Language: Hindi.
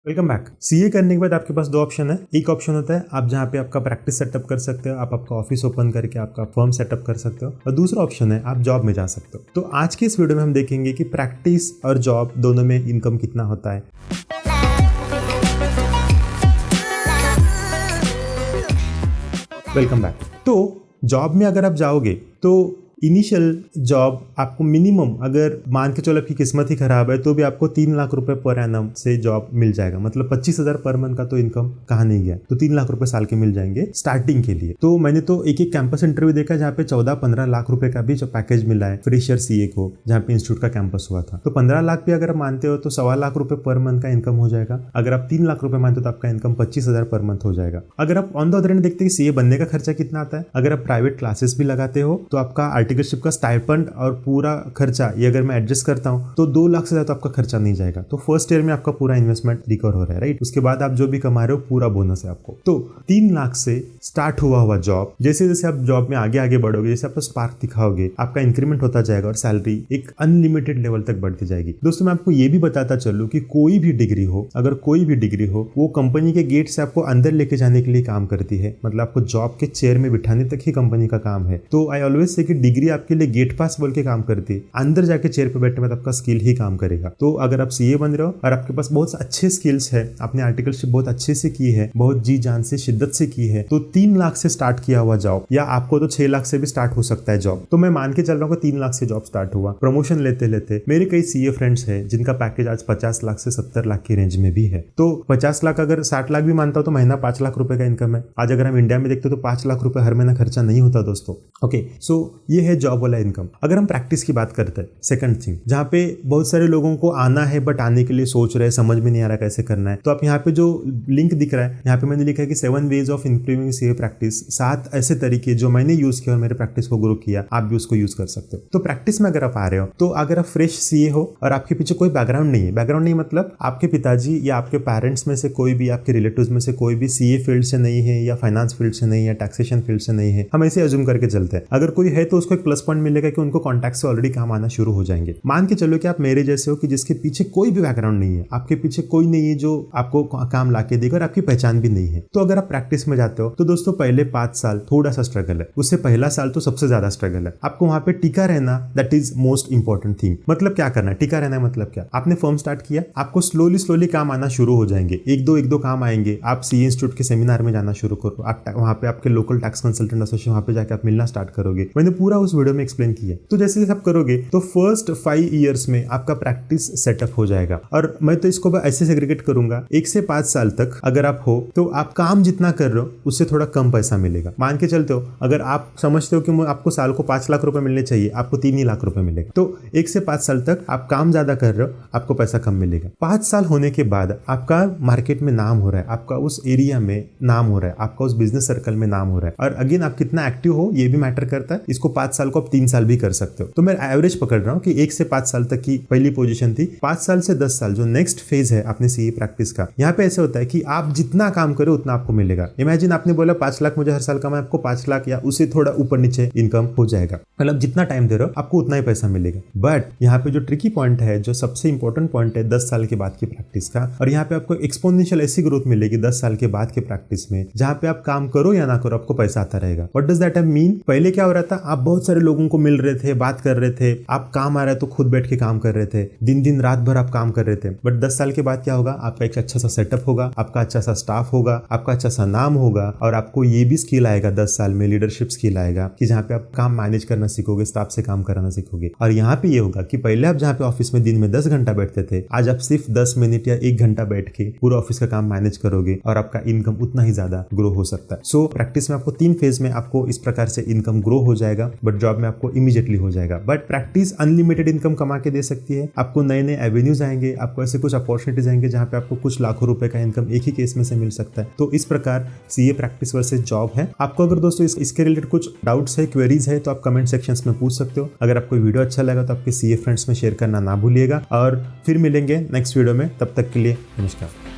Welcome back. सीए करने के बाद आपके पास दो ऑप्शन है। एक ऑप्शन होता है आप जहाँ पे आपका प्रैक्टिस सेटअप कर सकते हो, आप आपका ऑफिस ओपन करके आपका फर्म सेटअप कर सकते हो, और दूसरा ऑप्शन है आप जॉब में जा सकते हो। तो आज के इस वीडियो में हम देखेंगे कि प्रैक्टिस और जॉब दोनों में इनकम कितना होता है। Welcome back. तो जॉब में अगर आप जाओगे तो इनिशियल जॉब आपको मिनिमम, अगर मान के चलो आपकी किस्मत ही खराब है तो भी आपको 3 लाख रुपए पर एनम से जॉब मिल जाएगा। मतलब 25,000 पर मंथ का तो इनकम कहाँ नहीं गया, तो 3 लाख रुपए साल के मिल जाएंगे स्टार्टिंग के लिए। तो मैंने तो एक कैंपस इंटरव्यू देखा जहाँ पे 14-15 लाख रुपए का भी जो पैकेज मिला है फ्रेशर सीए को, जहाँ पे इंस्टीट्यूट का कैंपस हुआ था। तो 15 लाख भी अगर मानते हो तो 1.25 लाख रुपए पर मंथ का इनकम हो जाएगा। अगर आप 3 लाख रुपए मानते हो तो आपका इनकम 25,000 पर मंथ हो जाएगा। अगर आप ऑन द अदर हैंड देखते हैं सीए बनने का खर्चा कितना आता है, अगर आप प्राइवेट क्लासेस भी लगाते हो तो आपका आर्टिकलशिप का स्टाइपेंड और पूरा खर्चा ये अगर मैं एडजस्ट करता हूं तो 2 लाख से ज्यादा तो आपका खर्चा नहीं जाएगा। तो फर्स्ट ईयर में आपका पूरा इन्वेस्टमेंट रिकवर हो रहा है, राइट। उसके बाद आप जो भी कमा रहे हो पूरा बोनस है आपको। तो 3 लाख से स्टार्ट हुआ जॉब, जैसे जैसे आप जॉब में आगे बढ़ोगे, जैसे आप स्पार्क दिखाओगे, आपका इंक्रीमेंट होता जाएगा और सैलरी एक अनलिमिटेड लेवल तक बढ़ती जाएगी। दोस्तों मैं आपको ये भी बताता चलूं कि कोई भी डिग्री हो, अगर कोई भी डिग्री हो, वो कंपनी के गेट से आपको अंदर लेके जाने के लिए काम करती है। मतलब आपको जॉब के चेयर में बिठाने तक ही कंपनी का काम है। तो आई ऑलवेज से कि डिग्री आपके लिए गेट पास बोल के काम करती है, अंदर जाके चेयर पे बैठने में आपका स्किल ही काम करेगा। तो अगर आप सीए बन रहे हो और आपके पास बहुत अच्छे स्किल्स है, आपने आर्टिकलशिप बहुत अच्छे से की है, बहुत जी जान से शिद्दत से की है, तो 3 लाख से स्टार्ट किया हुआ जॉब, या आपको तो 6 लाख से भी स्टार्ट हो सकता है जॉब। तो मैं मान के चल रहा हूँ 3 लाख से जॉब स्टार्ट हुआ। प्रमोशन लेते लेते मेरे कई सीए फ्रेंड्स हैं जिनका पैकेज आज 50 लाख से 70 लाख की रेंज में भी है। तो 50 लाख अगर 60 लाख भी मानता हूं तो महीना 5 लाख रुपए का इनकम है। आज अगर हम इंडिया में देखते हो तो 5 लाख रुपए हर महीना खर्चा नहीं होता दोस्तों। ओके, सो ये है जॉब वाला इनकम। अगर हम प्रैक्टिस की बात करते हैं, सेकंड थिंग, जहाँ पे बहुत सारे लोगों को आना है बट आने के लिए सोच रहे हैं, समझ में नहीं आ रहा कैसे करना है, तो आप यहाँ पे जो लिंक दिख रहा है, यहाँ पे मैंने लिखा है कि 7 ways of improving CA practice, 7 ऐसे तरीके जो मैंने यूज किया और मेरे प्रैक्टिस को ग्रो किया, आप भी उसको यूज कर सकते हो। तो प्रैक्टिस में अगर आप आ रहे हो, तो अगर आप फ्रेश सीए हो और आपके पीछे कोई बैकग्राउंड नहीं है, बैकग्राउंड नहीं मतलब आपके पिताजी या आपके पेरेंट्स में से कोई भी, आपके रिलेटिव्स में से कोई भी सीए फील्ड से नहीं है, या फाइनेंस फील्ड से नहीं है, टैक्सेशन फील्ड से नहीं है, हम ऐसे अज्यूम करके चलते हैं। अगर कोई है तो उसको एक प्लस पॉइंट मिलेगा कि उनको कॉन्टैक्ट से ऑलरेडी काम आना शुरू हो जाएंगे। मान के चलो कि आप मेरे जैसे हो कि जिसके पीछे कोई भी बैकग्राउंड नहीं है, आपके पीछे कोई नहीं है जो आपको काम लाके देगा और आपकी पहचान भी नहीं है। तो अगर आप प्रैक्टिस में जाते हो तो दोस्तों पहले 5 साल थोड़ा सा स्ट्रगल है, उससे पहला साल तो सबसे ज्यादा स्ट्रगल है। आपको वहां पे टिका रहना, that is most important thing. मतलब क्या करना है टिका रहना है, मतलब क्या, आपने फर्म स्टार्ट किया, आपको स्लोली काम आना शुरू हो जाएंगे, एक दो काम आएंगे। आप सीए इंस्टीट्यूट के सेमिनार में जाना शुरू करो, आप वहां पे आपके लोकल टैक्स कंसल्टेंट एसोसिएशन वहां पे जाके आप मिलना स्टार्ट करोगे। मैंने पूरा उस वीडियो में एक्सप्लेन किया। तो जैसे आप करोगे तो फर्स्ट 5 ईयर्स में आपका प्रैक्टिस सेटअप हो जाएगा। और मैं तो इसको ऐसे सेग्रीगेट करूंगा, 1 से 5 साल तक अगर आप हो तो आप काम जितना कर रहे हो उससे थोड़ा कम पैसा मिलेगा। मान के चलते हो, अगर आप समझते हो कि आपको साल को 5 लाख रुपए मिलने चाहिए, आपको 3 ही लाख रुपए मिलेगा। तो 1 से 5 साल तक आप काम ज्यादा कर रहे हो, आपको पैसा कम मिलेगा। 5 साल होने के बाद आपका मार्केट में नाम हो रहा है, आपका उस एरिया में नाम हो रहा है, आपका उस बिजनेस सर्कल में नाम हो रहा है, और अगेन आप कितना एक्टिव हो ये भी मैटर करता है। इसको 5 साल को आप 3 साल भी कर सकते हो। तो मैं एवरेज पकड़ रहा हूँ कि 1 से 5 साल तक की पहली पोजीशन थी। 5 साल से 10 साल जो नेक्स्ट फेज है अपने सीए प्रैक्टिस का, यहाँ पे ऐसा होता है कि आप जितना काम करो उतना आपको मिलेगा। इमेजिन आपने बोला 5 लाख मुझे हर साल कमाए, आपको 5 लाख या उससे थोड़ा ऊपर नीचे इनकम हो जाएगा। मतलब जितना टाइम दे रहे हो आपको उतना ही पैसा मिलेगा। बट यहाँ पे जो ट्रिकी पॉइंट है, जो सबसे इंपॉर्टेंट पॉइंट है 10 साल के बाद की प्रैक्टिस का, और यहाँ पे आपको एक्सपोनेंशियल ऐसी ग्रोथ मिलेगी 10 साल के बाद के प्रैक्टिस में, जहाँ पे आप काम करो या ना करो आपको पैसा आता रहेगा। What does that mean? पहले क्या हो रहा था, आप बहुत सारे लोगों को मिल रहे थे, बात कर रहे थे, आप काम आ रहा है तो खुद बैठ के काम कर रहे थे, दिन रात भर आप काम कर रहे थे। बट 10 साल के बाद क्या होगा, आपका एक अच्छा सा सेटअप होगा, आपका अच्छा सा स्टाफ होगा, आपका अच्छा सा नाम होगा, और आपको ये भी स्किल आएगा 10 साल में, लीडरशिप स्किल आएगा कि जहाँ पे आप काम मैनेज करना सीखोगे, स्टाफ से काम कराना सीखोगे। और यहाँ पे ये होगा कि पहले आप जहाँ पे ऑफिस में दिन में 10 घंटा बैठते थे, आज आप सिर्फ 10 मिनट या 1 घंटा बैठ के पूरा ऑफिस का काम मैनेज करोगे और आपका इनकम उतना ही ज्यादा ग्रो हो सकता है। सो प्रैक्टिस में आपको 3 फेज में आपको इस प्रकार से इनकम ग्रो हो जाएगा, बट जॉब में आपको इमीडिएटली हो जाएगा। बट प्रैक्टिस अनलिमिटेड इनकम कमा के दे सकती है, आपको नए नए एवेन्यूज आएंगे, आपको ऐसे कुछ अपॉर्चुनिटीज आएंगे जहाँ पे आपको कुछ लाखों रुपए का इनकम एक ही केस में से मिल सकता है। तो इस प्रकार सीए प्रैक्टिस वर्सेस जॉब है। आपको अगर दोस्तों इसके रिलेटेड कुछ डाउट्स है, क्वेरीज है, तो आप कमेंट सेक्शंस में पूछ सकते हो। अगर आपको वीडियो अच्छा लगा तो आपके सीए फ्रेंड्स में शेयर करना ना भूलिएगा, और फिर मिलेंगे नेक्स्ट वीडियो में। तब तक के लिए नमस्कार।